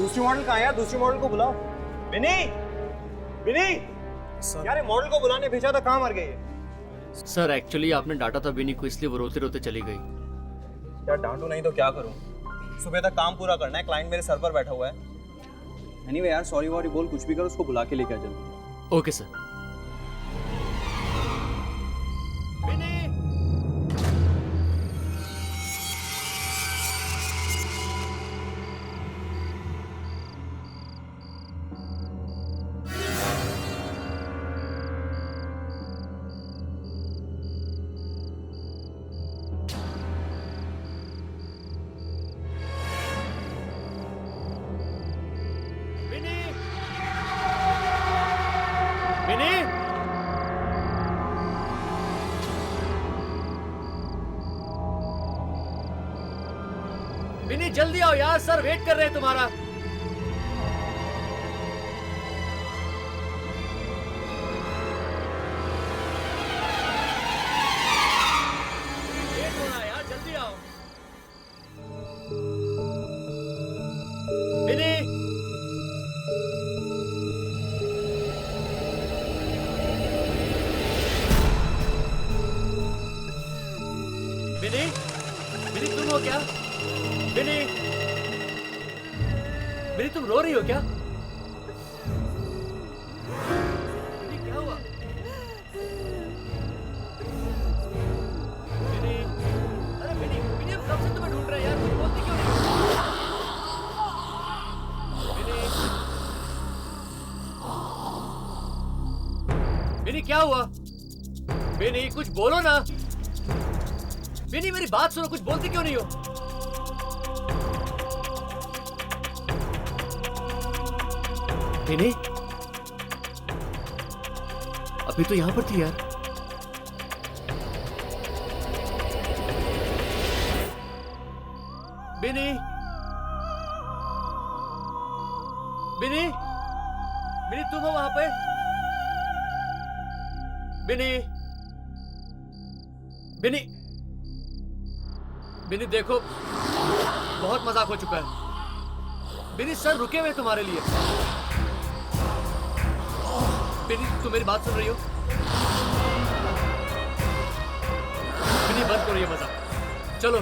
दूसरी मॉडल कहाँ है यार? दूसरी मॉडल को बुलाओ। विनी, विनी यार, ये मॉडल को बुलाने भेजा था, कहाँ मर गई है? सर एक्चुअली आपने डांटा था बिनी को, इसलिए वो रोते रोते चली गई। यार डांटू नहीं तो क्या करूँ? सुबह तक काम पूरा करना है, क्लाइंट मेरे सर पर बैठा हुआ है। एनीवे यार, सॉरी वॉरी बोल, कुछ भी कर, उसको बुला के लेके आ जल्दी। Okay sir. विनी जल्दी आओ यार, सर वेट कर रहे हैं तुम्हारा। वेट हो रहा है यार, जल्दी आओ। विनी, विनी, विनी तुम हो क्या? विनी, विनी तुम रो रही हो क्या? विनी क्या हुआ? विनी, अरे विनी, विनी हम कब से तुम्हें ढूंढ रहे हैं यार, तुम बोलती क्यों नहीं? विनी, विनी क्या हुआ? विनी कुछ बोलो ना। विनी मेरी बात सुनो, कुछ बोलती क्यों नहीं हो? विनी, अभी तो यहां पर थी यार। विनी, विनी, विनी तुम हो वहां पे? विनी, विनी, विनी देखो, बहुत मजाक हो चुका है। विनी सर रुके हुए तुम्हारे लिए। विनी तुम मेरी बात सुन रही हो? विनी बंद करो ये मजाक, चलो।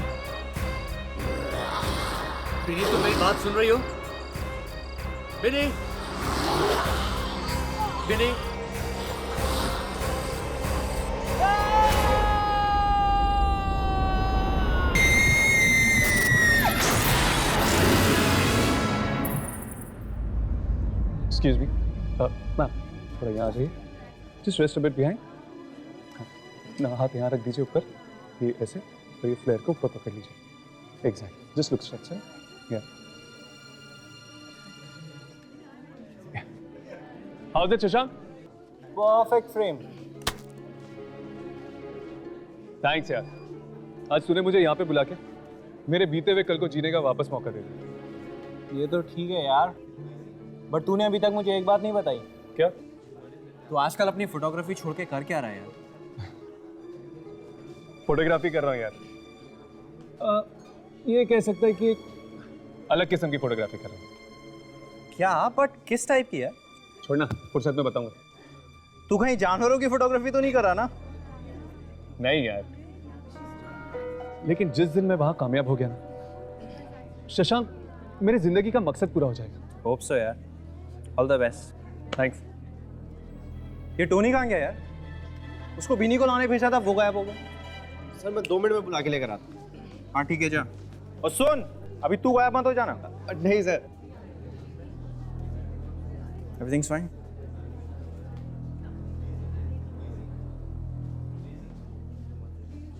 विनी तुम मेरी बात सुन रही हो? विनी, विनी, एक्सक्यूज मी मैम, थोड़ा यहाँ आ जाइए। Just rest a bit behind. हाँ, हाथ यहाँ रख दीजिए ऊपर, ये ऐसे, और ये फ्लेयर को ऊपर पकड़ लीजिए। Exact, just look straight sir. या how is it Shashank? Perfect frame. Thanks यार, आज तूने मुझे यहाँ पे बुला के मेरे बीते हुए कल को जीने का वापस मौका दे दिया। ये तो ठीक है यार, बट तूने अभी तक मुझे एक बात नहीं बताई। क्या? तू आजकल अपनी फोटोग्राफी छोड़ के कर क्या रहा है यार? फोटोग्राफी कर रहा हूँ यार। ये कह सकता है कि एक अलग किस्म की फोटोग्राफी कर रहा हूँ। क्या? बट किस टाइप की है? छोड़ना, फुर्सत में बताऊंगा। तू कहीं जानवरों की फोटोग्राफी तो नहीं कर रहा ना? नहीं यार, लेकिन जिस दिन मैं वहां कामयाब हो गया ना शशांक, मेरी जिंदगी का मकसद पूरा हो जाएगा। होप सो यार, ऑल द बेस्ट। थैंक्स। ये टोनी कहाँ गया यार? उसको बिनी को लाने भेजा था, वो गायब हो गया। सर मैं 2 मिनट में बुला के लेकर आता हूँ। हाँ ठीक है, जा। और सुन, अभी तू गायब मत हो जाना। नहीं sir. Everything's fine?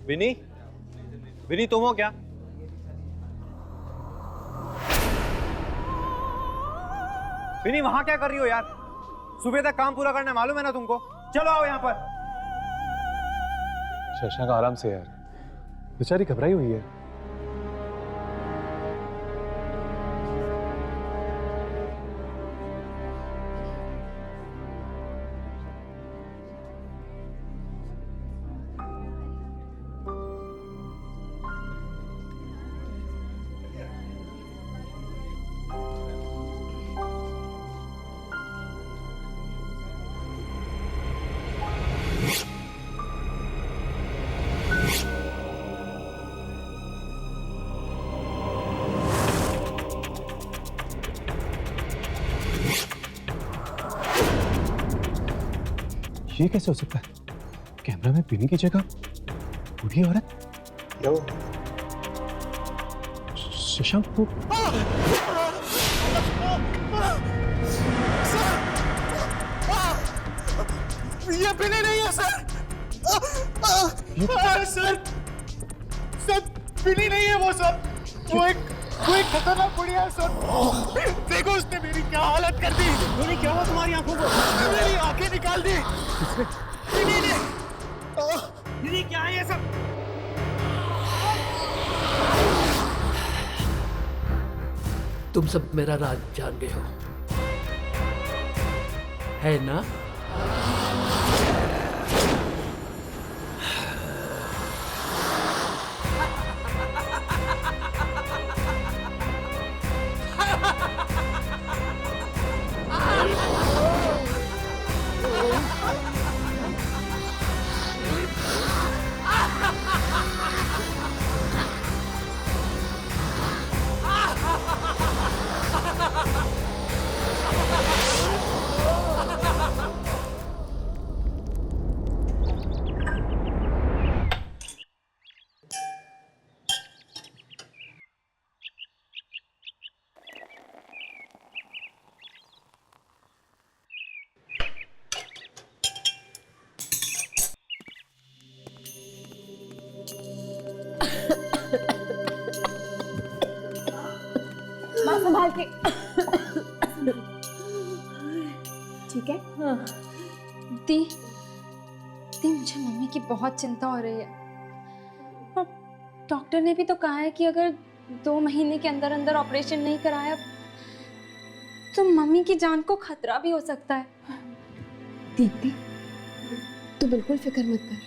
Vini, Vini तुम हो क्या? विनी वहां क्या कर रही हो यार? सुबह तक काम पूरा करना है, मालूम है ना तुमको? चलो आओ यहाँ पर। शशांक आराम से यार, बेचारी घबराई हुई है। ये कैसे हो सकता है? कैमरा में बिनी की जगह बूढ़ी औरत? क्या हुआ? शशांक को ये बिनी नहीं है सर। सर सर बिनी नहीं है वो सर। वो एक खतरनाक बुढ़िया है सर। देखो उसने मेरी क्या हालत कर दी। बोले क्या हुआ तुम्हारी आंखों को? मेरी आंखें निकाल दी। बिनी ने बिनी क्या है ये सब? तुम सब मेरा राज जान गए हो, है ना? माँ संभाल के। ठीक है? हाँ। दी मुझे मम्मी की बहुत चिंता हो रही है और डॉक्टर ने भी तो कहा है कि अगर 2 महीने के अंदर अंदर ऑपरेशन नहीं कराया तो मम्मी की जान को खतरा भी हो सकता है। दीप्ति, तू बिल्कुल फिक्र मत कर।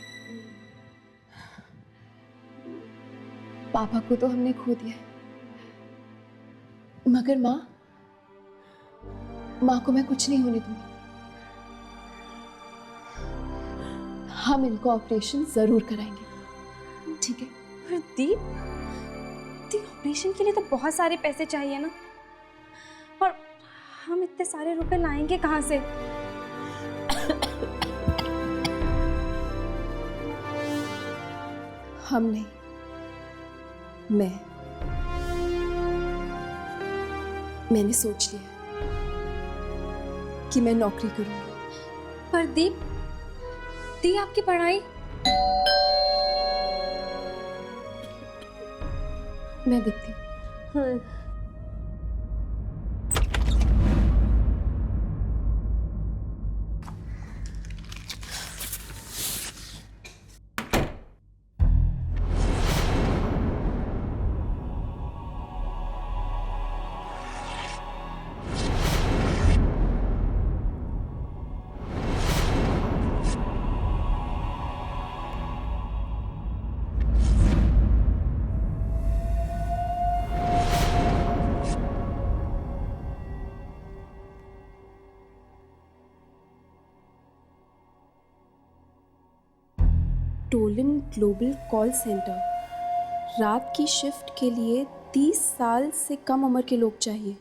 पापा को तो हमने खो दिया है, मगर माँ को मैं कुछ नहीं होने दूंगी। हम इनको ऑपरेशन जरूर कराएंगे, ठीक है? पर दी ऑपरेशन के लिए तो बहुत सारे पैसे चाहिए ना, और हम इतने सारे रुपए लाएंगे कहाँ से? हम नहीं, मैंने सोच लिया कि मैं नौकरी करूंगी। पर दी आपकी पढ़ाई? मैं देखती हूँ। हाँ। टोलन ग्लोबल कॉल सेंटर, रात की शिफ्ट के लिए 30 साल से कम उम्र के लोग चाहिए।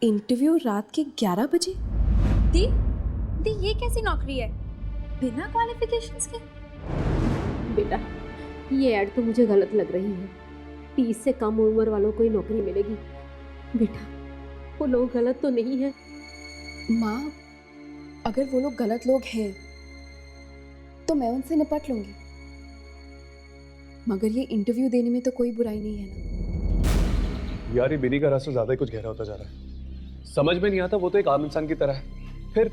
इंटरव्यू रात के 11 बजे। दी ये कैसी नौकरी है बिना क्वालिफिकेशंस के? बेटा, ये ऐड तो मुझे गलत लग रही है। 30 से कम उम्र वालों को ही नौकरी मिलेगी। बेटा, वो लोग गलत तो नहीं है? माँ, अगर वो लोग गलत लोग हैं तो मैं उनसे निपट लूंगी, मगर ये इंटरव्यू देने में तो कोई बुराई नहीं है ना। यार ये बिनी का रास्ता ज्यादा ही कुछ गहरा होता जा रहा है। समझ में नहीं आता, वो तो एक आम इंसान की तरह है, फिर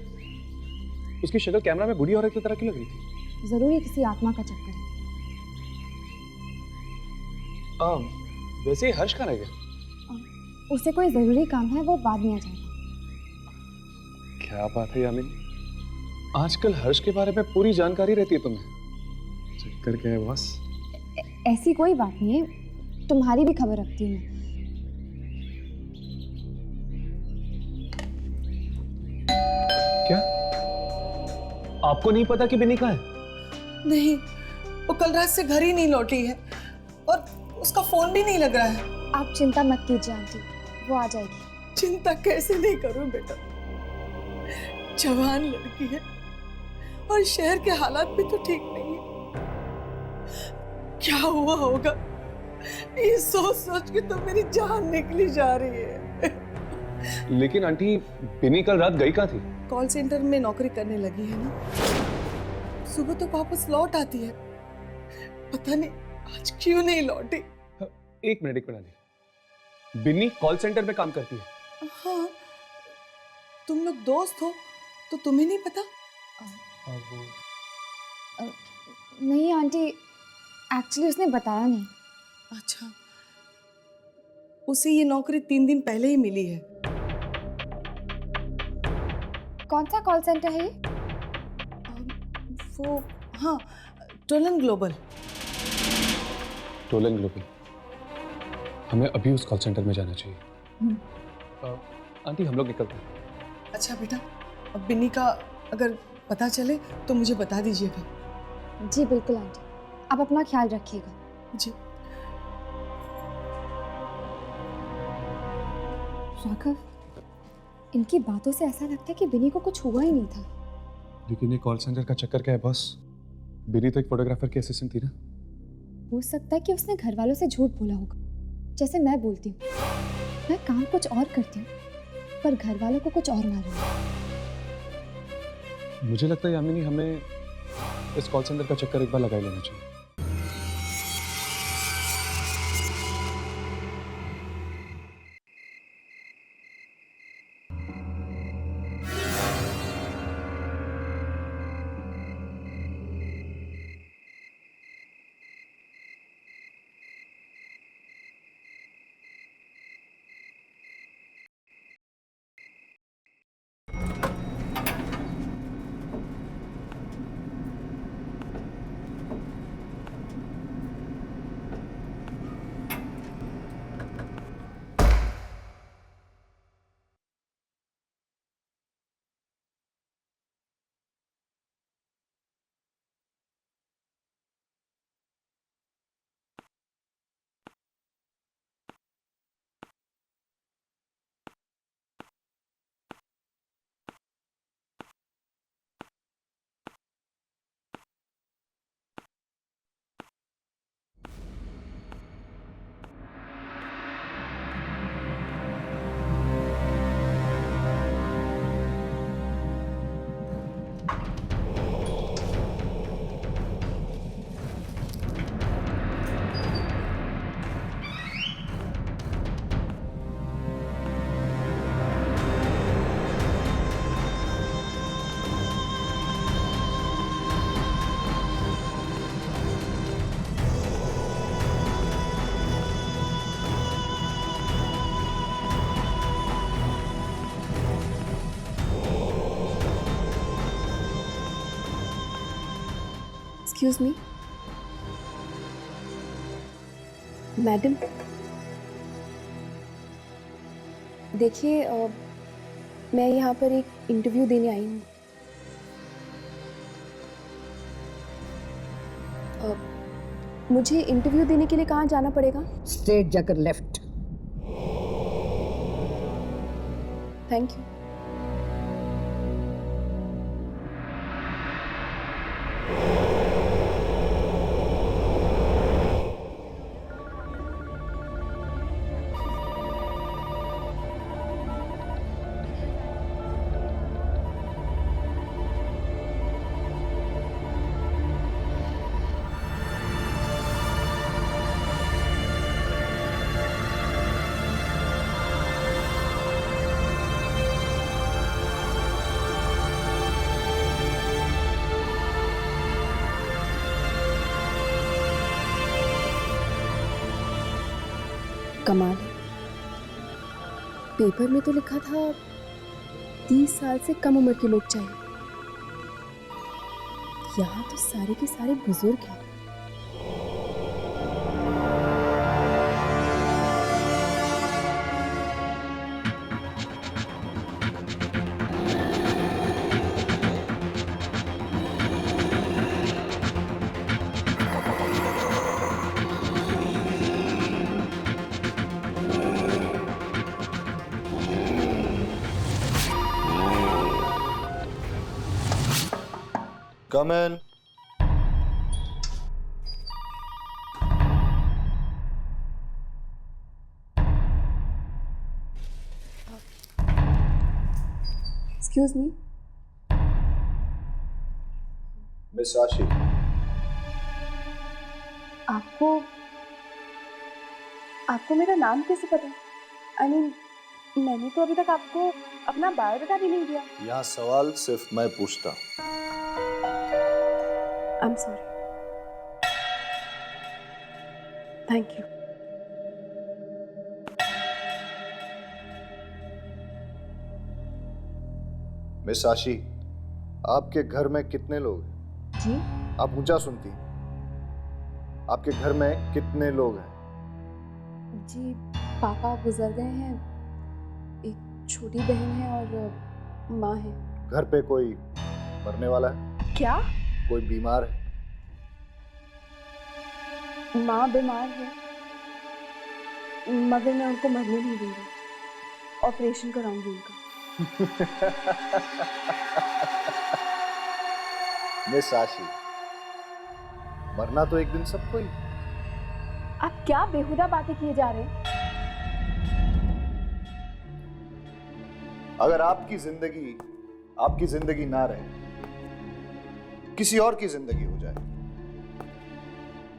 उसकी शक्ल कैमरा में बूढ़ी औरत की तरह क्यों लग रही थी? जरूर ये किसी आत्मा का चक्कर है। वैसे ही हर्ष कहाँ रह गया? उसे कोई जरूरी काम है, वो बाद में आ जाएगा। क्या बात है यामिनी, आजकल हर्ष के बारे में पूरी जानकारी रहती है तुम्हें। चक्कर क्या है बॉस? ऐसी कोई बात नहीं है, तुम्हारी भी खबर रखती हूँ मैं। क्या आपको नहीं पता कि बिनी कहाँ है? नहीं, वो कल रात से घर ही नहीं लौटी है और उसका फोन भी नहीं लग रहा है। आप चिंता मत कीजिए आंटी, वो आ जाएगी। चिंता कैसे नहीं करूं बेटा, जवान लड़की है और शहर के हालात भी तो ठीक नहीं है। क्या हुआ होगा, ये सोच सोच के तो मेरी जान निकली जा रही है। लेकिन आंटी, बिनी कल रात गई कहाँ थी? कॉल सेंटर में नौकरी करने लगी है ना, सुबह तो वापस लौट आती है। पता नहीं आज क्यों नहीं लौटी। एक मिनट आंटी, बिनी कॉल सेंटर में काम करती है? हाँ, तुम लोग दोस्त हो तो तुम्हें नहीं पता? नहीं आंटी, एक्चुअली उसने बताया नहीं। अच्छा, उसे ये नौकरी 3 दिन पहले ही मिली है। कौन सा कॉल सेंटर है ये? वो हाँ, टोलन ग्लोबल। Tollens global. हमें अभी उस कॉल सेंटर में जाना चाहिए। आंटी, हम लोग निकलते हैं। अच्छा बेटा, अब बिन्नी का अगर पता चले तो मुझे बता दीजिएगा। जी बिल्कुल आंटी, आप अपना ख्याल रखिएगा। जी। राघव, इनकी बातों से ऐसा लगता है कि बिनी को कुछ हुआ ही नहीं था। लेकिन ये कॉल सेंटर का चक्कर क्या है बॉस? बिनी तो एक फोटोग्राफर की असिस्टेंट थी ना। हो सकता है कि उसने घर वालों से झूठ बोला होगा, जैसे मैं बोलती हूँ। मैं काम कुछ और करती हूँ पर घर वालों को कुछ और मालूम है। मुझे लगता है यामिनी, हमें इस कॉल सेंटर का चक्कर एक बार लगा ही लेना चाहिए। एक्सक्यूज मी मैडम, देखिए मैं यहाँ पर एक इंटरव्यू देने आई हूँ। मुझे इंटरव्यू देने के लिए कहाँ जाना पड़ेगा? स्ट्रेट जाकर लेफ्ट। Thank you. कमाल है, पेपर में तो लिखा था 30 साल से कम उम्र के लोग चाहिए। यहाँ तो सारे के सारे बुजुर्ग हैं। कम इन। Excuse me. मिस आशी, आपको मेरा नाम कैसे पता? आई मीन, मैंने तो अभी तक आपको अपना बायोडाटा भी नहीं दिया। यहाँ सवाल सिर्फ मैं पूछता। I am sorry. Thank you. Miss आशी, आपके घर में कितने लोग हैं? जी? आप ऊंचा सुनती। आपके घर में कितने लोग हैं? जी, पापा गुजर गए हैं, एक छोटी बहन है और माँ है। घर पे कोई मरने वाला है? क्या? कोई बीमार है? माँ बीमार है, मगर मैं उनको मरने नहीं दूंगी। ऑपरेशन कराऊंगी उनका। मिस आशी, मरना तो एक दिन सबको ही। आप क्या बेहुदा बातें किए जा रहे हैं? अगर आपकी जिंदगी ना रहे, किसी और की जिंदगी हो जाए,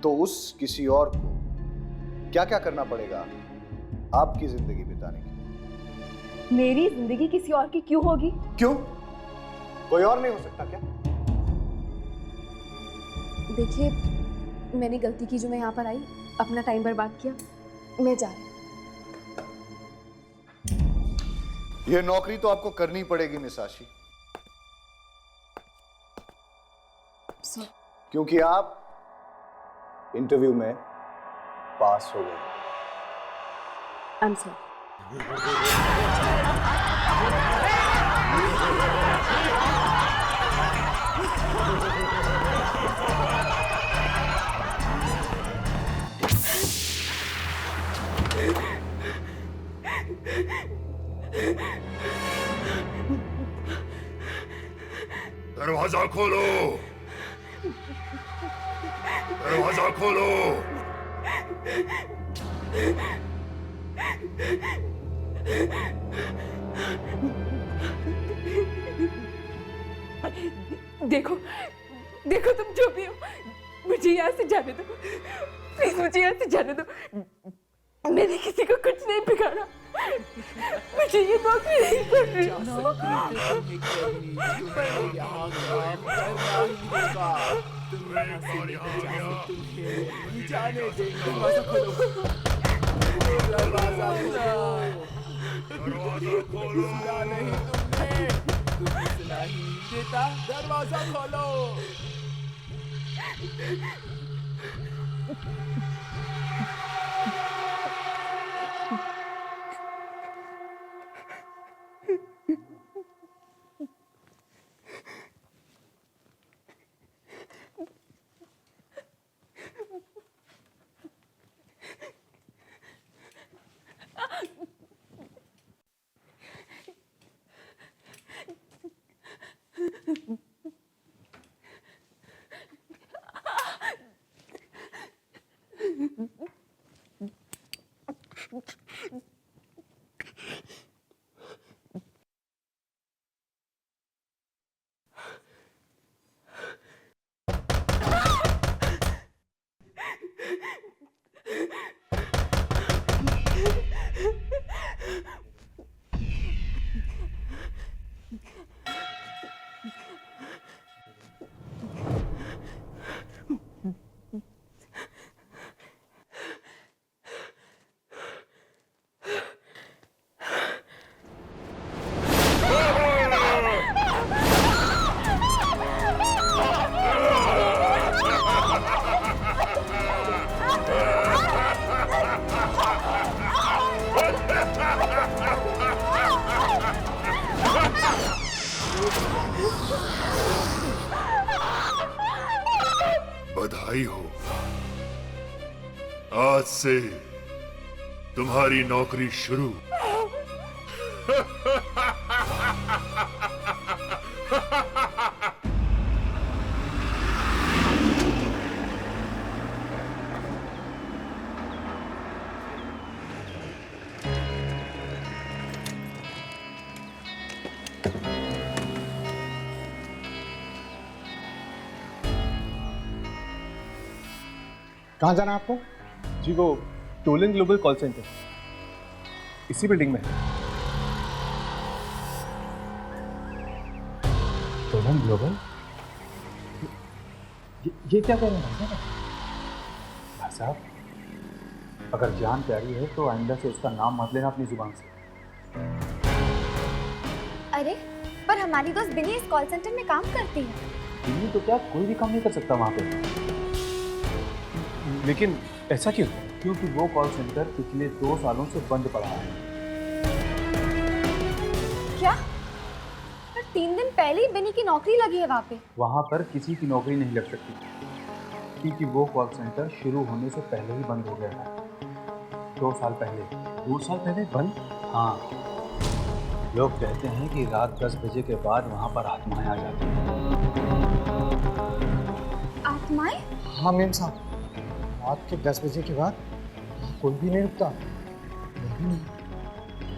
तो उस किसी और को क्या क्या करना पड़ेगा आपकी जिंदगी बिताने के लिए? मेरी जिंदगी किसी और की क्यों होगी? क्यों? कोई और नहीं हो सकता क्या? देखिए, मैंने गलती की जो मैं यहाँ पर आई, अपना टाइम बर्बाद किया। मैं जा रही हूँ। यह नौकरी तो आपको करनी पड़ेगी मिस आशी, क्योंकि आप इंटरव्यू में पास हो गए। I am sorry. दरवाजा खोलो, दरवाजा खोलो। देखो देखो, तुम जो भी हो, मुझे यहाँ से जाने दो प्लीज, मुझे यहाँ से जाने दो। मैंने किसी को कुछ नहीं बिगाड़ा, मुझे ये नौकरी नहीं करनी। जाने दे, दरवाजा खोलो, दरवाजा खोलो। नहीं तुमने, तुमने सुना ही देता, दरवाजा खोलो। बधाई हो, आज से तुम्हारी नौकरी शुरू। कहाँ जाना है आपको? जी वो टोलन ग्लोबल कॉल सेंटर इसी बिल्डिंग में है। Tollens global? ये क्या कह रहे हैं भाई साहब? अगर जान प्यारी है तो आइंदा से उसका नाम मत लेना अपनी जुबान से। अरे पर हमारी दोस्त बिनी इस कॉल सेंटर में काम करती है। बिनी तो क्या कोई भी काम नहीं कर सकता वहाँ पे। लेकिन ऐसा क्यों? क्योंकि वो कॉल सेंटर पिछले 2 सालों से बंद पड़ा है। क्या? पर 3 दिन पहले ही बिनी की नौकरी लगी है वहाँ पे। वहाँ पर किसी की नौकरी नहीं लग सकती क्योंकि वो कॉल सेंटर शुरू होने से पहले ही बंद हो गया है। 2 साल पहले। 2 साल पहले बंद? हाँ, लोग कहते हैं कि रात 10 बजे के बाद वहाँ पर आत्माएं आ जाती हैं। आत्माएं? हाँ मेम साहब, रात के 10 बजे के बाद कोई भी नहीं रुकता। नहीं।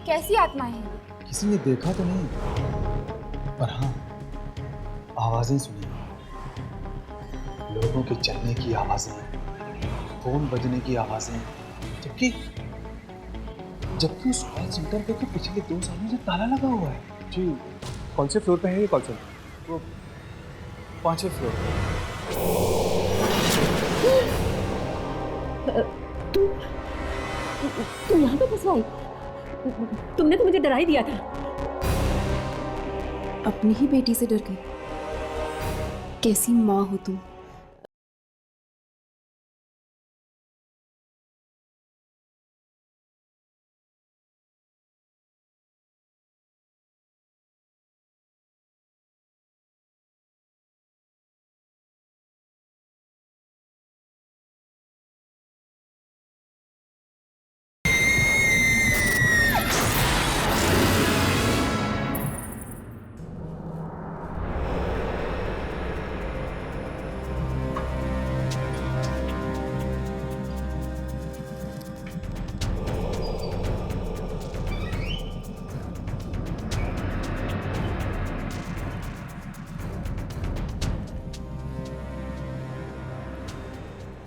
कैसी आत्माएं हैं? किसी ने देखा तो नहीं, पर हाँ आवाजें सुनी। लोगों के चलने की आवाजें, फोन बजने की आवाजें, जबकि उस कॉल सेंटर पे तो पिछले 2 सालों से ताला लगा हुआ है। जी कौन से फ्लोर पे है ये कॉल सेंटर? वो 5वें फ्लोर पे। तुम यहाँ पे कैसे आई? तुमने तो मुझे डरा ही दिया था। अपनी ही बेटी से डर गई। कैसी माँ हो तुम?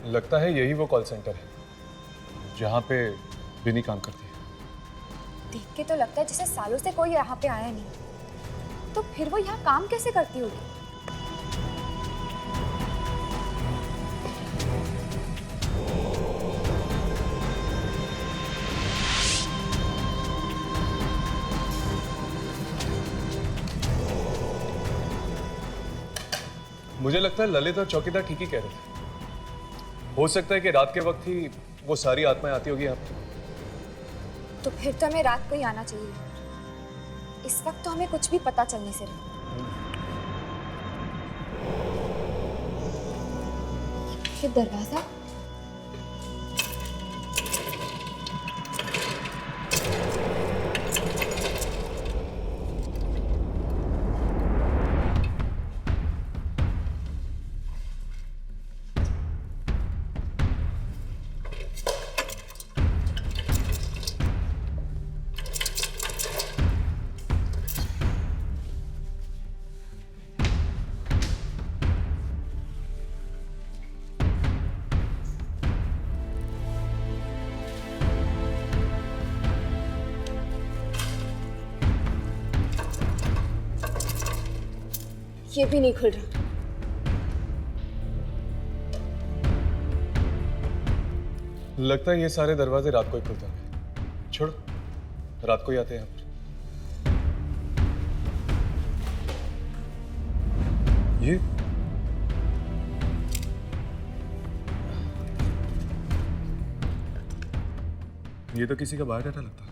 लगता है यही वो कॉल सेंटर है जहाँ पे बिनी काम करती है। देख के तो लगता है जैसे सालों से कोई यहाँ पे आया नहीं। तो फिर वो यहाँ काम कैसे करती होगी? मुझे लगता है ललित और चौकीदार ठीक ही कह रहे थे। हो सकता है कि रात के वक्त ही वो सारी आत्माएं आती होगी यहाँ पे। तो फिर तो हमें रात को ही आना चाहिए। इस वक्त तो हमें कुछ भी पता चलने से रहा। ये दरवाजा ये भी नहीं खुल रहा। लगता है ये सारे दरवाजे रात को ही खुलते होंगे। छोड़, रात को ही आते हैं यहाँ पर। ये तो किसी का बायोडाटा लगता है।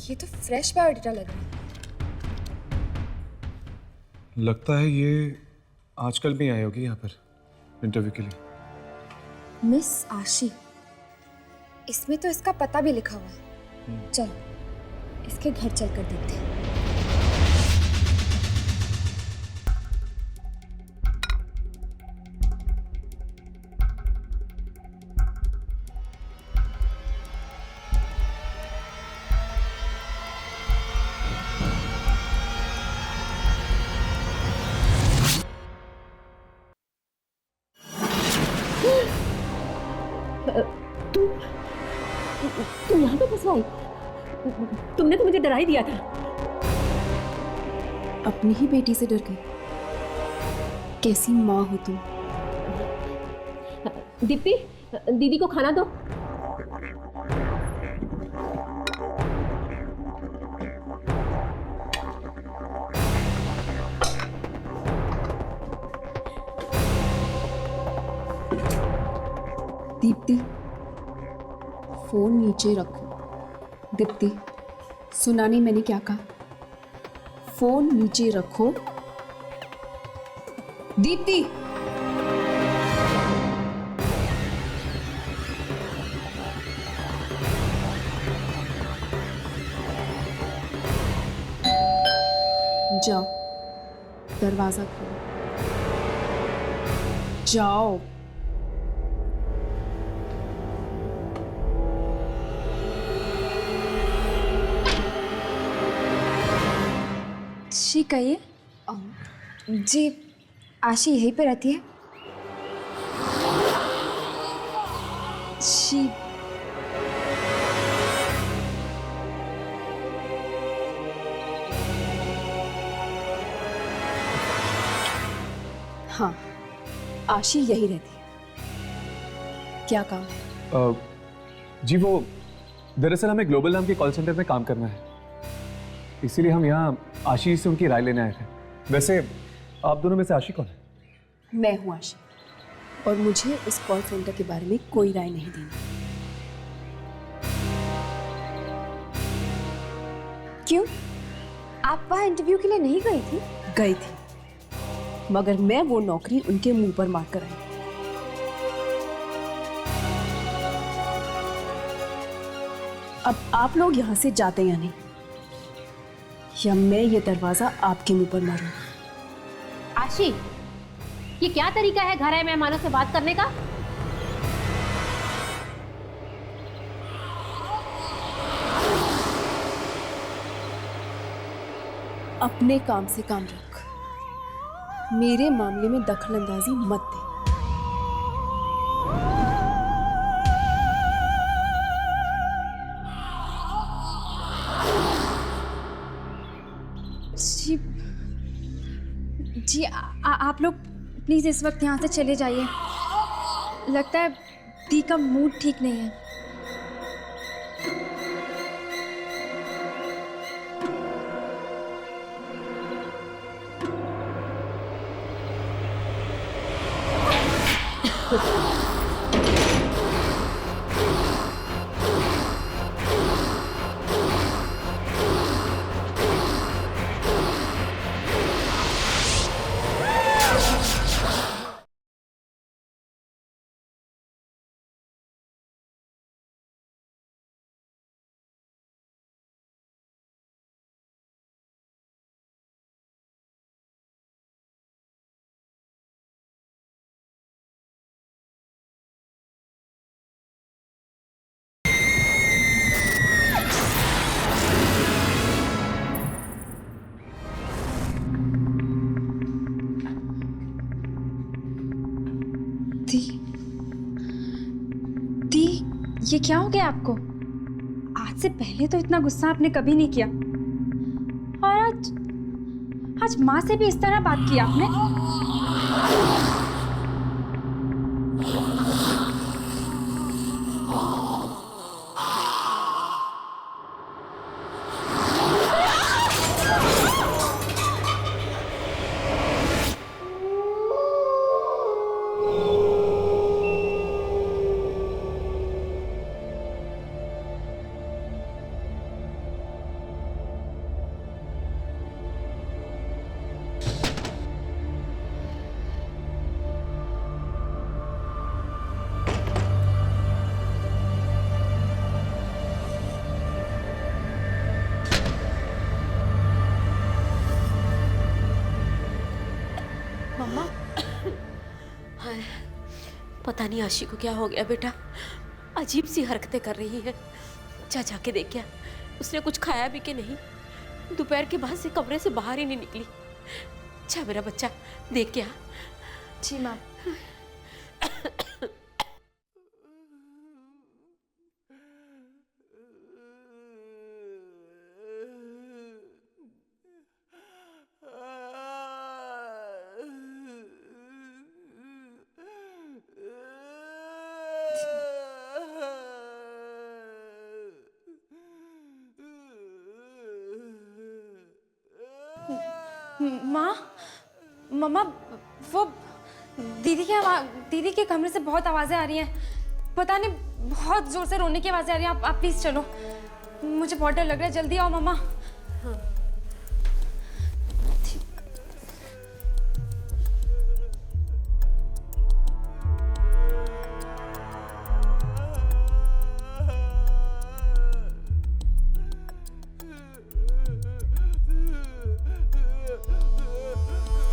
ये तो फ्रेश बायोडाटा लग रहा है। लगता है ये आजकल भी आई होगी यहाँ पर इंटरव्यू के लिए। मिस आशी, इसमें तो इसका पता भी लिखा हुआ है। चलो इसके घर चलकर देखते हैं। तुम यहाँ पे कैसे आई? तुमने तो मुझे डरा ही दिया था। अपनी ही बेटी से डर गई। कैसी माँ हो तुम? दीप्ति, दीदी को खाना दो। दीप्ति, फोन नीचे रखो। दीप्ति, सुना नहीं मैंने क्या कहा? फोन नीचे रखो। दीप्ति, जाओ, दरवाजा खोलो। जाओ। जी कहिए। जी आशी यहीं पे रहती है? जी हाँ, आशी यही रहती है। क्या काम? जी वो दरअसल हमें ग्लोबल नाम के कॉल सेंटर में काम करना है, इसीलिए हम यहाँ आशी से उनकी राय लेने आए थे। वैसे आप दोनों में से आशी कौन है? मैं हूँ आशी, और मुझे उस कॉल सेंटर के बारे में कोई राय नहीं देनी। क्यों? आप वहाँ इंटरव्यू के लिए नहीं गई थी? गई थी, मगर मैं वो नौकरी उनके मुंह पर मार कर आई। अब आप लोग यहाँ से जाते या नहीं, या मैं ये दरवाजा आपके मुंह पर मारूं? आशी, ये क्या तरीका है घर आए मेहमानों से बात करने का? अपने काम से काम रख, मेरे मामले में दखलंदाजी मत दे। जी जी आप लोग प्लीज इस वक्त यहाँ से चले जाइए। लगता है दी का मूड ठीक नहीं है। दी, ये क्या हो गया आपको? आज से पहले तो इतना गुस्सा आपने कभी नहीं किया, और आज माँ से भी इस तरह बात की आपने। मम्मा, पता नहीं आशी को क्या हो गया बेटा, अजीब सी हरकतें कर रही है। जा जाके देख क्या उसने कुछ खाया भी कि नहीं। दोपहर के बाद से कमरे से बाहर ही नहीं निकली। जा मेरा बच्चा, देख क्या। जी माँ। माँ, मम्मा, वो दीदी के कमरे से बहुत आवाजें आ रही हैं। पता नहीं, बहुत जोर से रोने की आवाजें आ रही हैं। आप प्लीज चलो, मुझे बहुत डर लग रहा है। जल्दी आओ मम्मा। हाँ।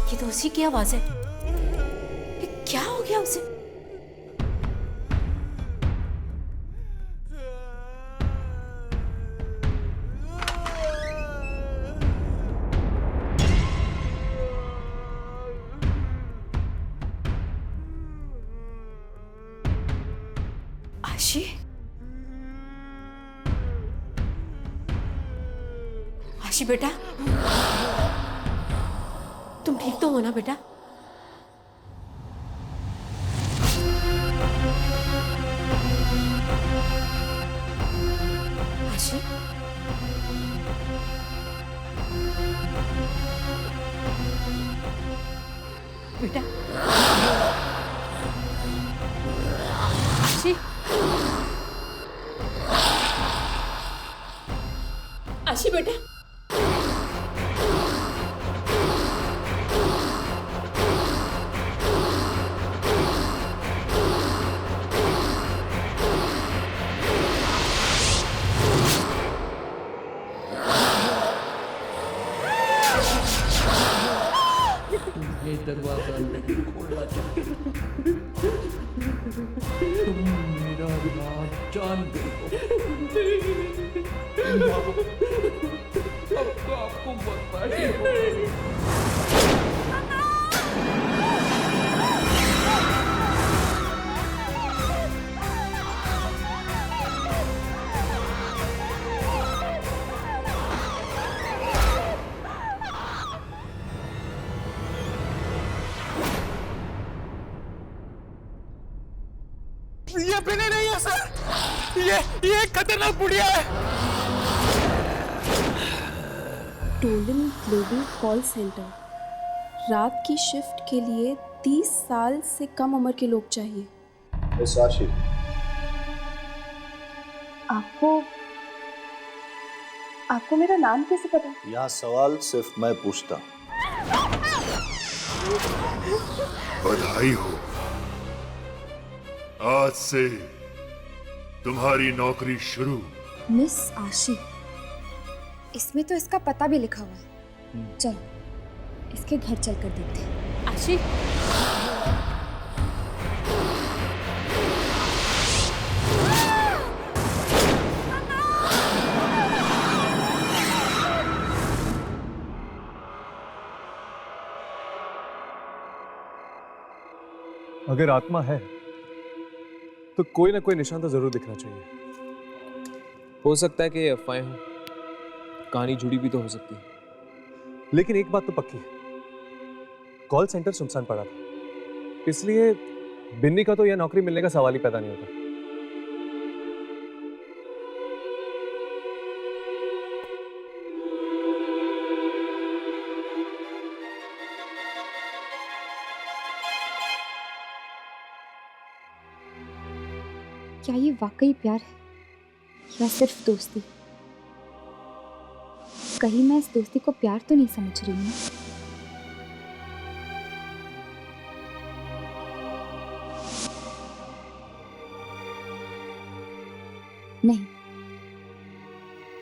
ये तो उसी की आवाज है। ये क्या हो गया उसे? आशी, आशी बेटा, तुम ठीक तो हो ना बेटा? आशी, बेटा, आशी, आशी बेटा, ये दरवाजा नहीं खोलना चाहते। तुम मेरा राज जान गए हो। अब तो आपको बर्बादी होगी। ये बिनी नहीं है सर, ये एक खतरनाक बुढ़िया है। टोलन ग्लोबल कॉल सेंटर, रात की शिफ्ट के लिए 30 साल से कम उम्र के लोग चाहिए। मिस आशी, आपको मेरा नाम कैसे पता? यहाँ सवाल सिर्फ मैं पूछता। बधाई हो, आज से तुम्हारी नौकरी शुरू। मिस आशी, इसमें तो इसका पता भी लिखा हुआ है। चलो इसके घर चलकर देखते हैं। आशी, अगर आत्मा है तो कोई ना कोई निशान तो जरूर दिखना चाहिए। हो सकता है कि अफवाहें हो, कहानी जुड़ी भी तो हो सकती है। लेकिन एक बात तो पक्की है, कॉल सेंटर सुनसान पड़ा था, इसलिए बिन्नी का तो यह नौकरी मिलने का सवाल ही पैदा नहीं होता। क्या ये वाकई प्यार है या सिर्फ दोस्ती? कहीं मैं इस दोस्ती को प्यार तो नहीं समझ रही हूँ? नहीं,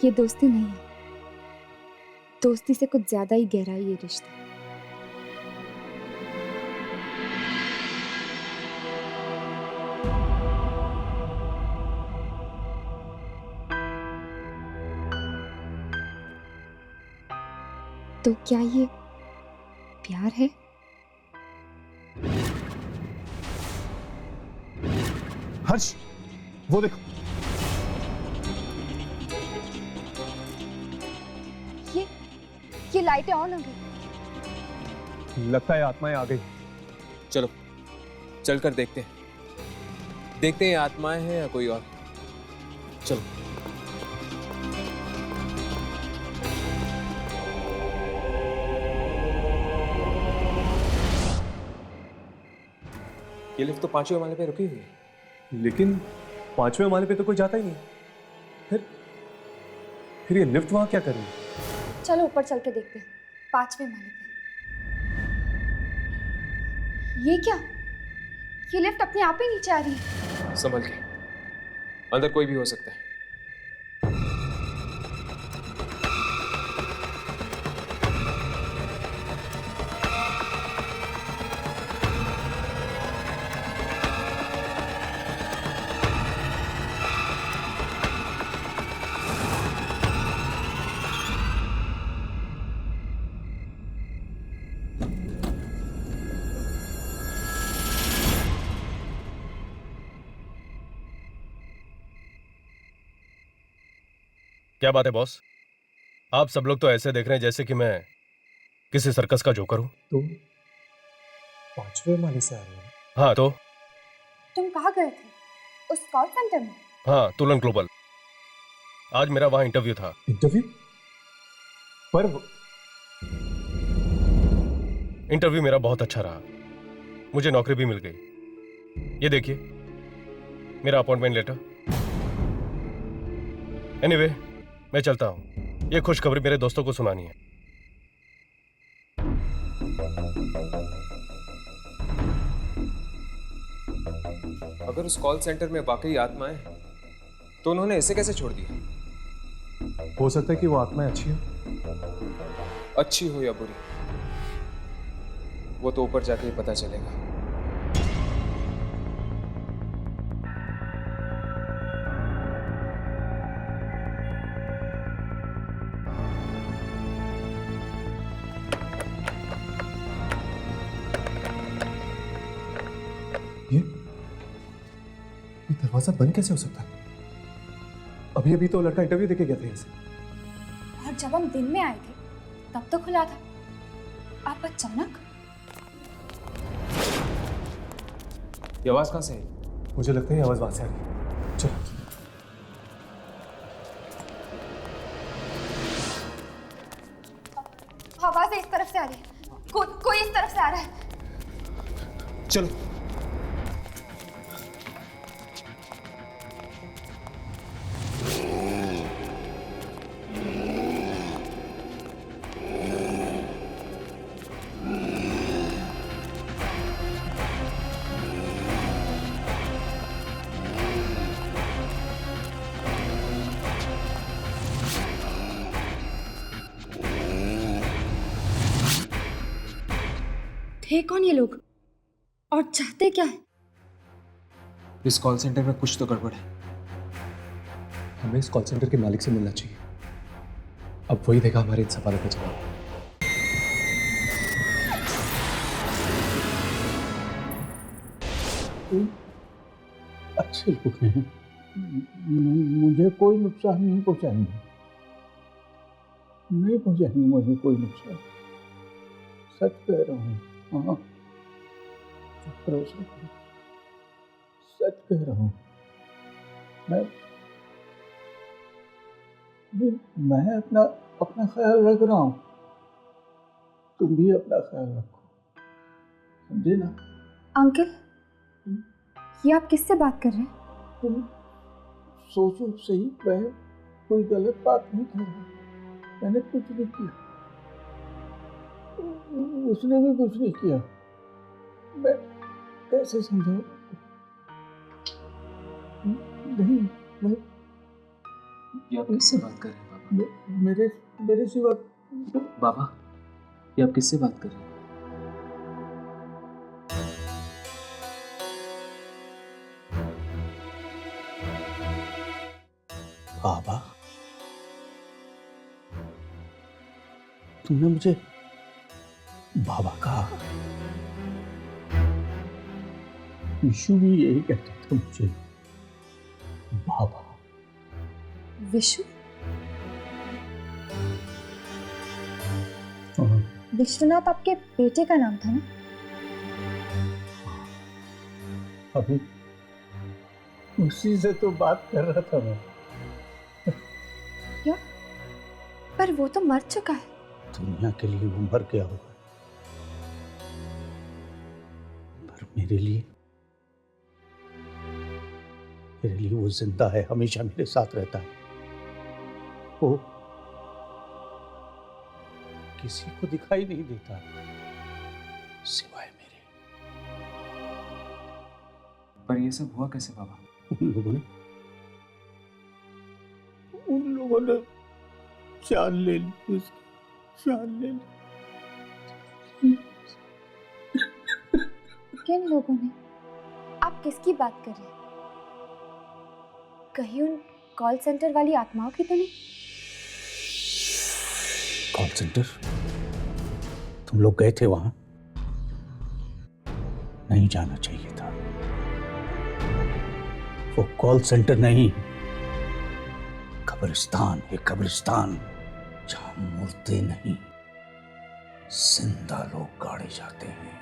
ये दोस्ती नहीं है। दोस्ती से कुछ ज्यादा ही गहरा है ये रिश्ता। तो क्या ये प्यार है? हर्ष, वो देखो। ये लाइटें ऑन हो गई। लगता है आत्माएं आ गई। चलो चलकर देखते हैं ये आत्माएं हैं या कोई और। चलो। ये लिफ्ट तो 5वें माले पे रुकी हुई है। लेकिन 5वें माले पे तो कोई जाता ही नहीं। फिर ये लिफ्ट वहां क्या कर रही है? चलो ऊपर चल के देखते हैं, 5वें माले पे। ये क्या? ये लिफ्ट अपने आप ही नीचे आ रही है। संभल के, अंदर कोई भी हो सकता है। क्या बात है बॉस? आप सब लोग तो ऐसे देख रहे हैं जैसे कि मैं किसी सर्कस का जोकर हूं। तुम 5वें माले से आ रहे हो? हाँ तो तुम कहाँ गए थे? उस कॉल सेंटर में? हाँ, तुलन ग्लोबल। आज मेरा वहां इंटरव्यू था। इंटरव्यू? पर इंटरव्यू मेरा बहुत अच्छा रहा, मुझे नौकरी भी मिल गई। ये देखिए मेरा अपॉइंटमेंट लेटर। एनीवे, मैं चलता हूं, ये खुशखबरी मेरे दोस्तों को सुनानी है। अगर उस कॉल सेंटर में वाकई आत्माएं हैं, तो उन्होंने इसे कैसे छोड़ दिया? हो सकता है कि वो आत्माएं अच्छी हो। अच्छी हो या बुरी, वो तो ऊपर जाके ही पता चलेगा। ये दरवाजा बंद कैसे हो सकता है? अभी अभी तो लड़का इंटरव्यू देके गया था इसे। और जब हम दिन में आए थे तब तो खुला था। आप अचानक? ये आवाज कहां से आई? मुझे लगता है ये आवाज वहां से आ रही है। चलो। आवाज इस तरफ से आ रही है। कोई इस तरफ से आ रहा है। चलो। थे कौन ये लोग और चाहते क्या है? इस कॉल सेंटर में कुछ तो गड़बड़ है। हमें इस कॉल सेंटर के मालिक से मिलना चाहिए। अब वही देगा हमारे इन सवालों का जवाब। अच्छे लोग हैं, मुझे कोई नुकसान नहीं पहुंचाएंगे, नहीं पहुंचाएंगे मुझे कोई नुकसान। सच कह रहा हूँ। हाँ, भरोसा करो, सच कह रहा हूँ। मैं अपना ख्याल रख रहा हूँ, तुम भी अपना ख्याल रखो, समझे ना? अंकल, ये आप किससे बात कर रहे हैं? तुम सोचो सही, मैं कोई गलत बात नहीं कर रहा, मैंने कुछ नहीं किया, उसने भी कुछ नहीं किया। मैं कैसे समझाऊं? नहीं, मैं ये आप किससे बात कर रहे हैं बाबा? मेरे सिवा बाबा, ये आप किससे बात कर रहे हैं? बाबा, तुमने मुझे बाबा कहा। विशु भी यही कहता था मुझे, बाबा। विशु? हाँ। विश्वनाथ आपके बेटे का नाम था ना? अभी उसी से तो बात कर रहा था मैं। क्या? पर वो तो मर चुका है। दुनिया के लिए वो मर गया होगा, पर मेरे लिए मेरे लिए वो जिंदा है, हमेशा मेरे साथ रहता है। वो किसी को दिखाई नहीं देता सिवाय मेरे। पर ये सब हुआ कैसे बाबा? उन लोगों ने जान ले ली, उसकी जान ले ली। किन लोगों ने? आप किसकी बात कर रहे हैं? कहीं उन कॉल सेंटर वाली आत्माओं की तो नहीं? Call centre? तुम लोग गए थे वहां? नहीं जाना चाहिए था। वो कॉल सेंटर नहीं, कब्रिस्तान है, कब्रिस्तान, जहां मुर्दे नहीं जिंदा लोग गाड़े जाते हैं।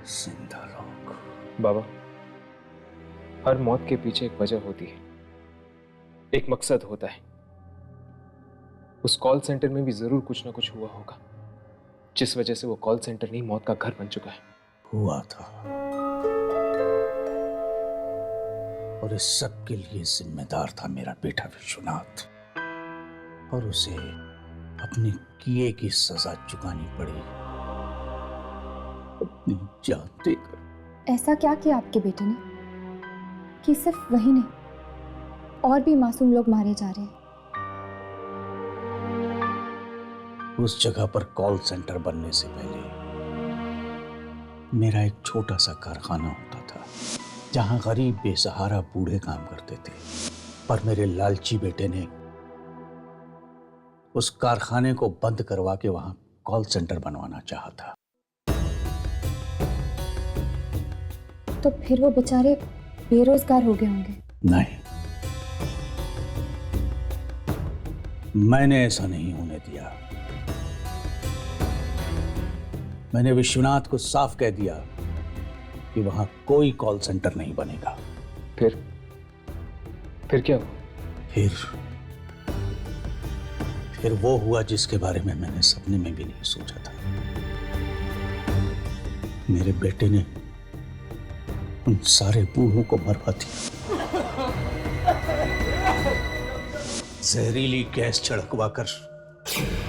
जिंदा लोग। बाबा, हर मौत के पीछे एक वजह होती है, एक मकसद होता है। उस कॉल सेंटर में भी जरूर कुछ ना कुछ हुआ होगा, जिस वजह से वो कॉल सेंटर नहीं मौत का घर बन चुका है। हुआ था, और इस सब के लिए जिम्मेदार था मेरा बेटा विश्वनाथ, और उसे अपने किए की सजा चुकानी पड़ी, अपनी जान देकर। ऐसा क्या किया आपके बेटे ने कि सिर्फ वही नहीं, और भी मासूम लोग मारे जा रहे हैं? उस जगह पर कॉल सेंटर बनने से पहले मेरा एक छोटा सा कारखाना होता था, जहां गरीब बेसहारा बूढ़े काम करते थे। पर मेरे लालची बेटे ने उस कारखाने को बंद करवा के वहां कॉल सेंटर बनवाना चाहा था। तो फिर वो बेचारे बेरोजगार हो गए होंगे। नहीं, मैंने ऐसा नहीं होने दिया। मैंने विश्वनाथ को साफ कह दिया कि वहां कोई कॉल सेंटर नहीं बनेगा। फिर क्या हुआ? फिर वो हुआ जिसके बारे में मैंने सपने में भी नहीं सोचा था। मेरे बेटे ने उन सारे बूढ़ों को मरवा दिया, जहरीली गैस छिड़कवा कर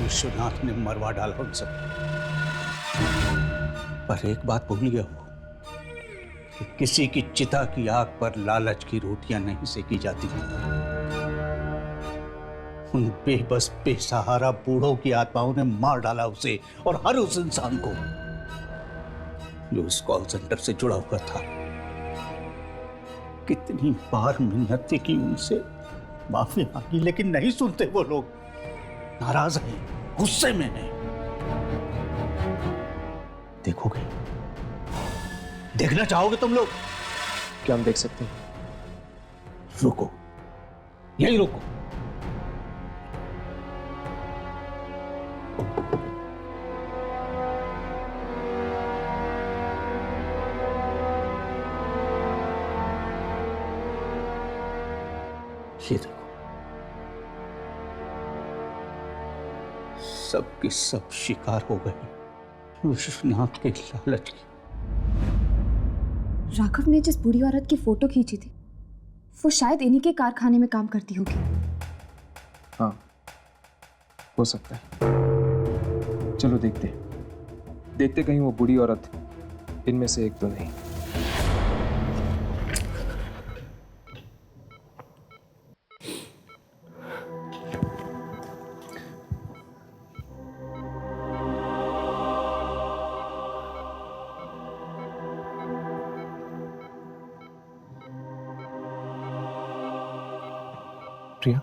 विश्वनाथ ने मरवा डाला उन सब। पर एक बात भूल गया वो कि किसी की चिता की आग पर लालच की रोटियां नहीं सेकी जाती। उन बेबस बेसहारा बूढ़ों की आत्माओं ने मार डाला उसे, और हर उस इंसान को जो इस कॉल सेंटर से जुड़ा हुआ था। कितनी बार मिन्नतें की उनसे, माफी मांगी, लेकिन नहीं सुनते वो लोग। नाराज हैं, गुस्से में हैं। देखोगे? देखना चाहोगे तुम लोग? क्या हम देख सकते हैं? रुको, यही रुको। ये देखो, सब की सब शिकार हो गए विश्वनाथ के लालच की। राघव ने जिस बूढ़ी औरत की फोटो खींची थी, वो शायद इन्हीं के कारखाने में काम करती होगी। हाँ, हो सकता है। चलो देखते देखते, कहीं वो बूढ़ी औरत इनमें से एक तो नहीं। प्रिया,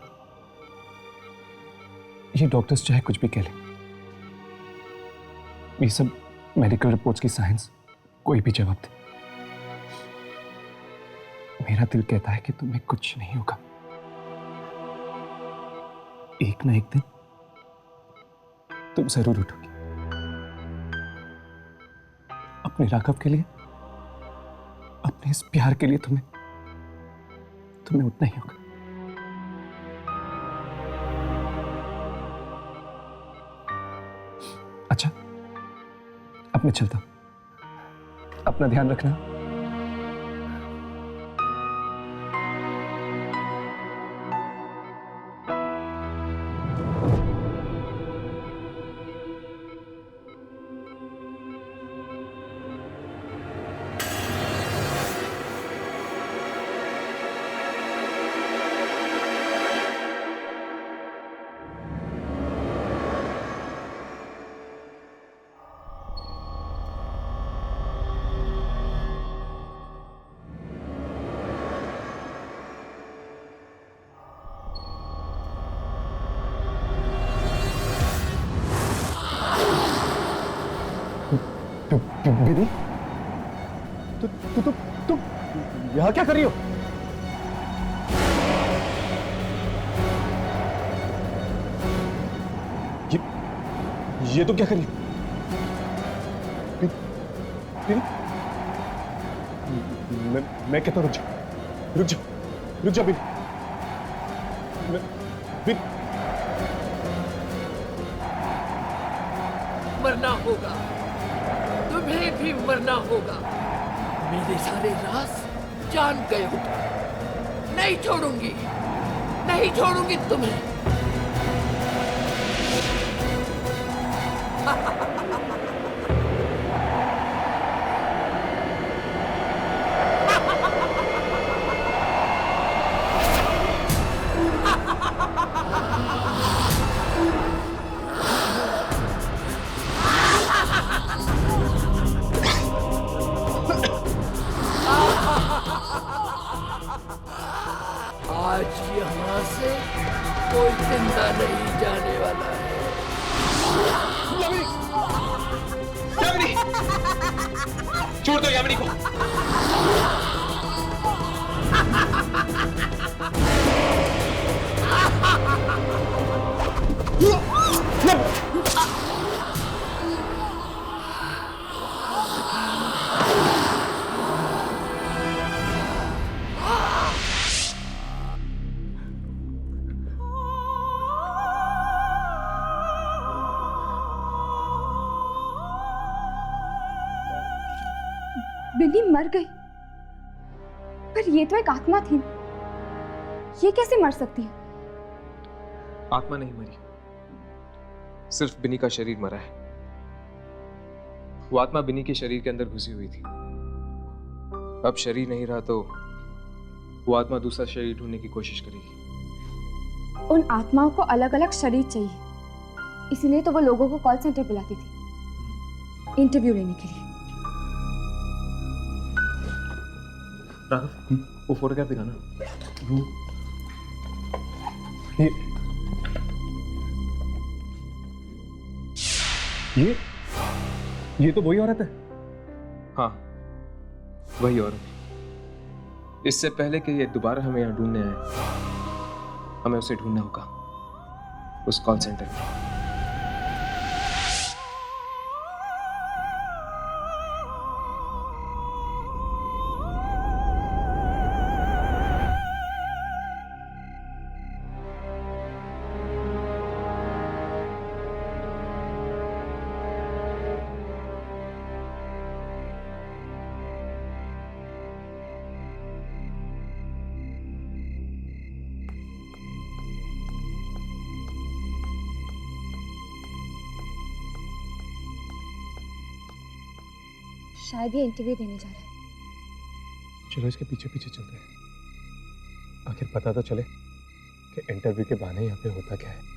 ये डॉक्टर्स चाहे कुछ भी कह लें, ये सब मेडिकल रिपोर्ट्स की साइंस कोई भी जवाब दे, मेरा दिल कहता है कि तुम्हें कुछ नहीं होगा। एक ना एक दिन तुम जरूर उठोगी। अपने राघव के लिए, अपने इस प्यार के लिए तुम्हें उठना ही होगा। अच्छा, अब मैं चलता हूं। अपना ध्यान रखना। बिनी, तू यहाँ क्या कर रही हो? ये तो क्या कर रही हो? बिनी, मैं कहता हूँ रुक जा बिनी। मरना होगा, तुम्हें भी मरना होगा। मेरे सारे राज जान गए हो तुम। नहीं छोड़ूंगी तुम्हें। आज यहाँ से कोई जिंदा नहीं जाने वाला है। यामिनी! छोड़ दो यामिनी को। बिनी मर गई, पर ये तो एक आत्मा थी, ये कैसे मर सकती है? आत्मा नहीं मरी, सिर्फ बिनी का शरीर मरा है। वो आत्मा बिनी के शरीर के अंदर घुसी हुई थी। अब शरीर नहीं रहा तो वो आत्मा दूसरा शरीर ढूंढने की कोशिश करेगी। उन आत्माओं को अलग अलग शरीर चाहिए, इसीलिए तो वो लोगों को कॉल सेंटर बुलाती थी इंटरव्यू लेने के लिए। राघव, वो फोटोग्राफ दिखाना। ये तो वही औरत है। हाँ, वही औरत। इससे पहले कि ये दोबारा हमें यहाँ ढूंढने आए, हमें उसे ढूंढना होगा उस कॉल सेंटर में। शायद ये इंटरव्यू देने जा रहा है। चलो इसके पीछे पीछे चलते हैं, आखिर पता तो चले कि इंटरव्यू के बहाने यहाँ पे होता क्या है।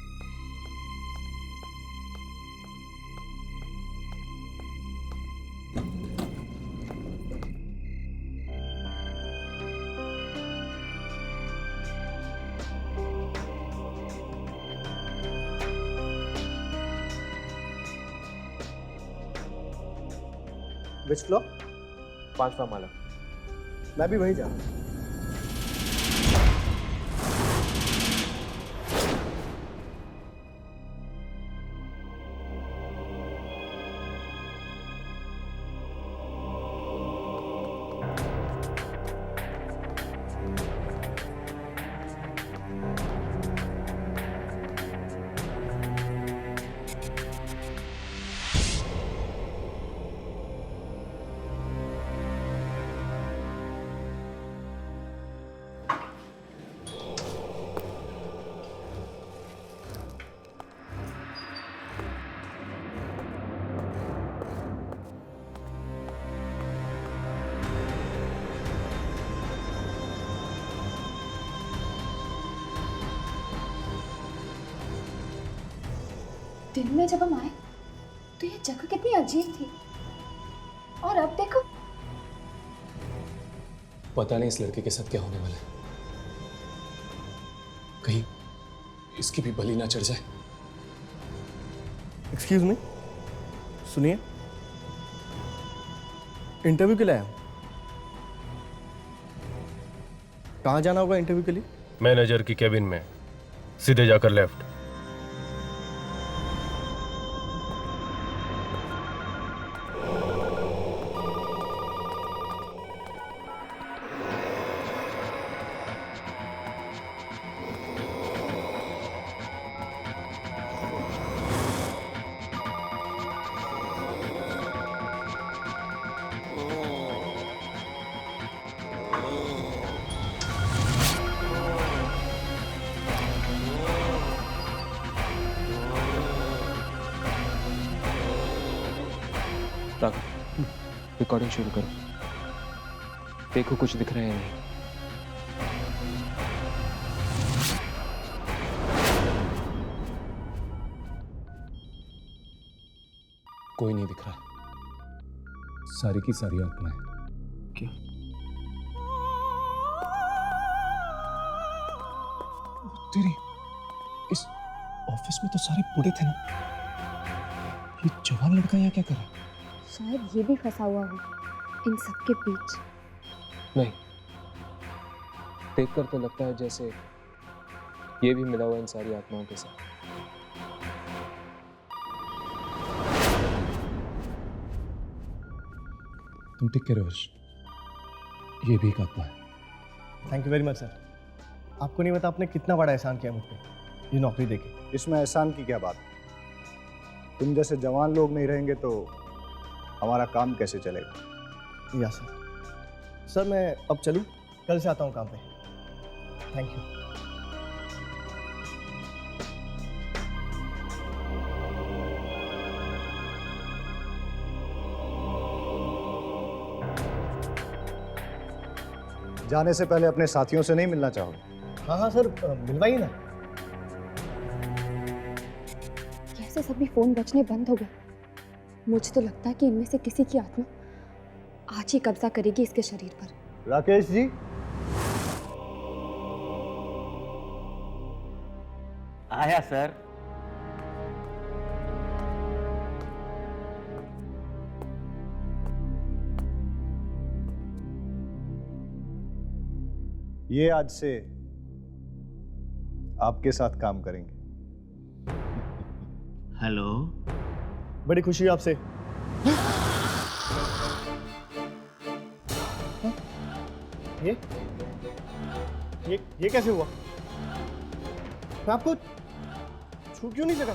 Which floor? 5वां माला। मैं भी वहीं जा रहा हूँ। दिन में जब हम आए तो ये जगह कितनी अजीब थी, और अब देखो। पता नहीं इस लड़के के साथ क्या होने वाला है, कहीं इसकी भी बलि ना चढ़ जाए। एक्सक्यूज मी, सुनिए। इंटरव्यू के लिए आया हूँ। कहाँ जाना होगा इंटरव्यू के लिए? मैनेजर की केबिन में, सीधे जाकर लेफ्ट। रिकॉर्डिंग शुरू करो। देखो कुछ दिख रहा है या नहीं। कोई नहीं दिख रहा। सारी की सारी आत्माएं। क्या? तेरी इस ऑफिस में तो सारे बूढ़े थे ना। ये जवान लड़का यहाँ क्या कर रहा है? शायद ये भी फंसा हुआ हो इन सबके बीच। नहीं, देखकर तो लगता है जैसे ये भी मिला हुआ इन सारी आत्माओं के साथ। तुम ठीक कह रहे हो हर्ष, ये भी एक आत्मा है। Thank you very much sir. आपको नहीं पता आपने कितना बड़ा एहसान किया मुझ पे ये नौकरी देके। इसमें एहसान की क्या बात? तुम जैसे जवान लोग नहीं रहेंगे तो हमारा काम कैसे चलेगा? या सर। सर मैं अब चलूँ, कल से आता हूँ काम पे। Thank you. जाने से पहले अपने साथियों से नहीं मिलना चाहोगे? हाँ हाँ सर, मिलवाइए ना। कैसे सभी फोन बजने बंद हो गए। मुझे तो लगता है कि इनमें से किसी की आत्मा आज ही कब्जा करेगी इसके शरीर पर। राकेश जी, आया सर। ये आज से आपके साथ काम करेंगे। हेलो, बड़ी खुशी है आपसे। ये कैसे हुआ? मैं आपको छू क्यों नहीं सका?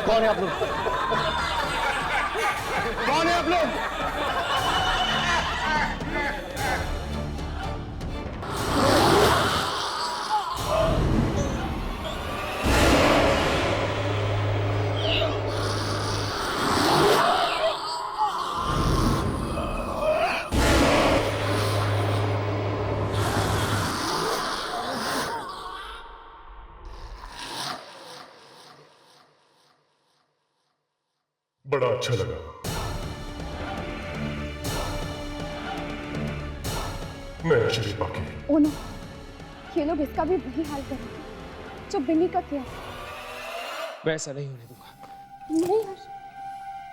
कौन है आप लोग? कौन है आप लोग? बड़ा अच्छा लगा। मैं शरीफ बाकी। ओ नो, ये लोग इसका भी वही हाल करेंगे जो बिन्नी का किया। वैसा नहीं होने दूंगा। नहीं हर्ष,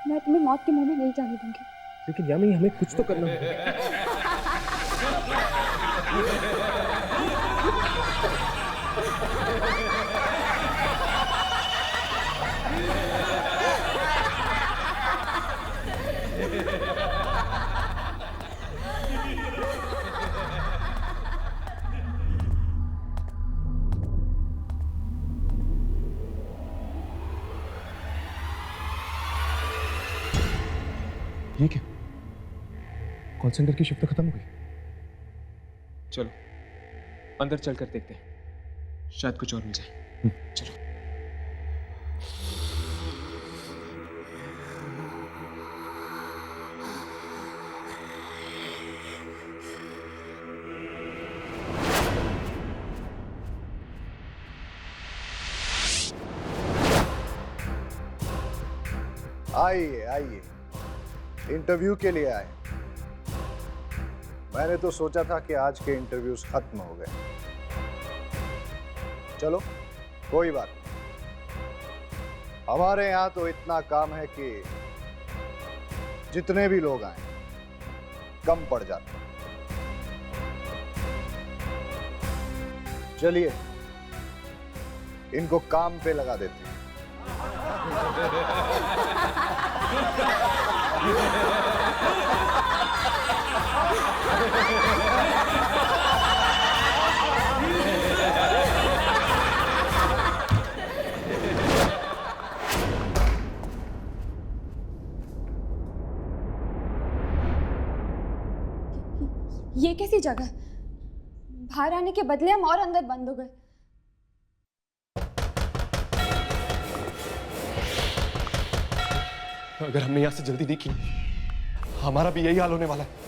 मैं तुम्हें मौत के मुंह में नहीं जाने दूंगी। लेकिन यामी हमें कुछ तो करना होगा। ये क्या? कॉल सेंटर की शिफ्ट खत्म हो गई? चलो अंदर चलकर देखते हैं, शायद कुछ और मिल जाए। चलो। आइए आइए, इंटरव्यू के लिए आए। मैंने तो सोचा था कि आज के इंटरव्यूज खत्म हो गए। चलो कोई बात नहीं, हमारे यहां तो इतना काम है कि जितने भी लोग आए कम पड़ जाते। चलिए इनको काम पे लगा देते हैं। ये कैसी जगह? बाहर आने के बदले हम और अंदर बंद हो गए। अगर हमने यहां से जल्दी नहीं की, हमारा भी यही हाल होने वाला है।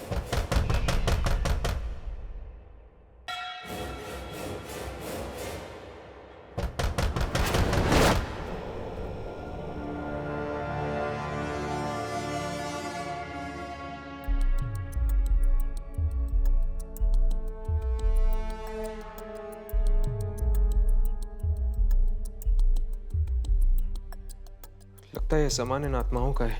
लगता है यह सामान इन आत्माओं का है।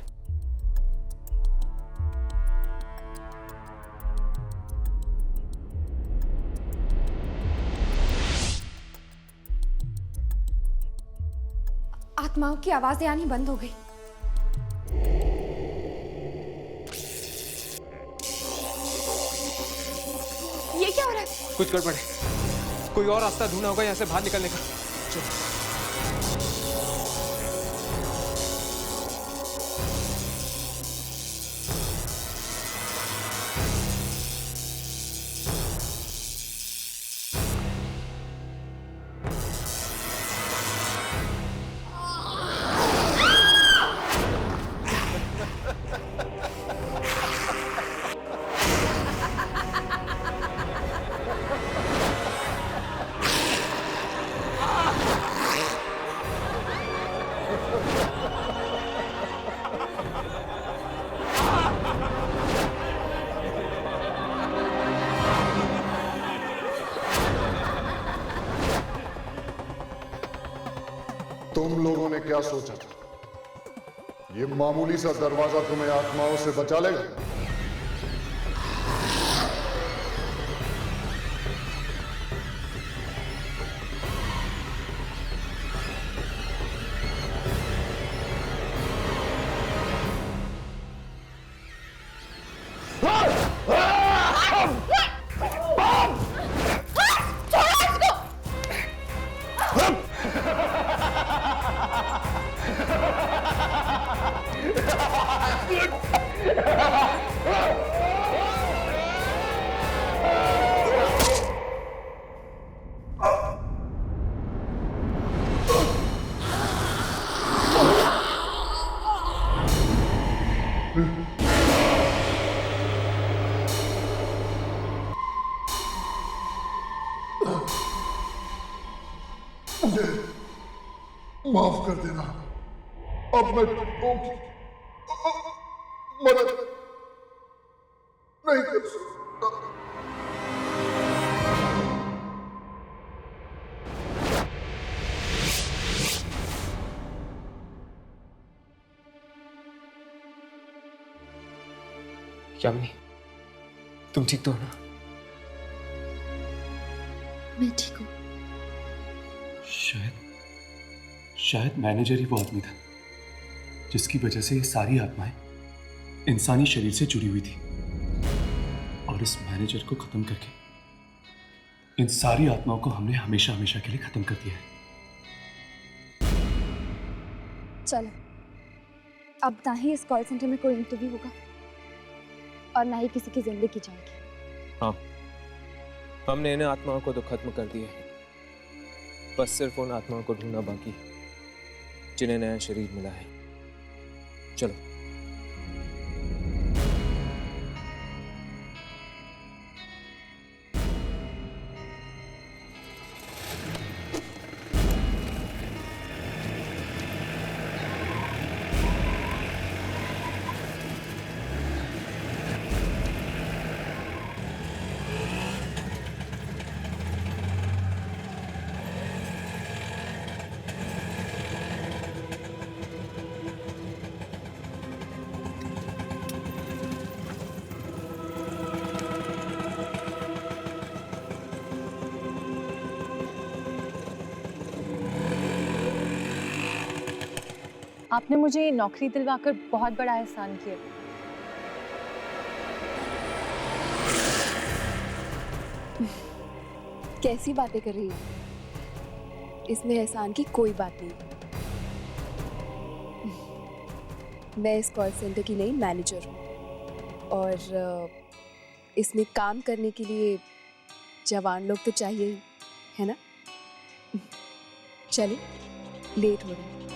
आत्माओं की आवाजें आनी बंद हो गई। ये क्या हो रहा है? कुछ गड़बड़ है, कोई और रास्ता ढूंढना होगा यहाँ से बाहर निकलने का। चलो। तुम लोगों ने क्या सोचा था? ये मामूली सा दरवाजा तुम्हें आत्माओं से बचा लेगा? मुझे माफ कर देना, अब मैं तुमको मदद नहीं कर सकता। यामिनी, तुम ठीक तो हो ना? मैं ठीक हूँ। शायद मैनेजर ही वो आदमी था जिसकी वजह से ये सारी आत्माएं इंसानी शरीर से जुड़ी हुई थी, और इस मैनेजर को खत्म करके इन सारी आत्माओं को हमने हमेशा हमेशा के लिए खत्म कर दिया है। चलो, अब ना ही इस कॉल सेंटर में कोई इंटरव्यू होगा और ना ही किसी की जिंदगी जाएगी। हाँ, हमने इन आत्माओं को तो खत्म कर दिया है, बस सिर्फ उन आत्माओं को ढूंढना बाकी है जिन्हें नया शरीर मिला है। चलो। आपने मुझे नौकरी दिलवाकर बहुत बड़ा एहसान किया। कैसी बातें कर रही हो? इसमें एहसान की कोई बात नहीं। मैं इस कॉल सेंटर की नई मैनेजर हूँ और इसमें काम करने के लिए जवान लोग तो चाहिए ही, है ना? चलिए, लेट हो रहा है।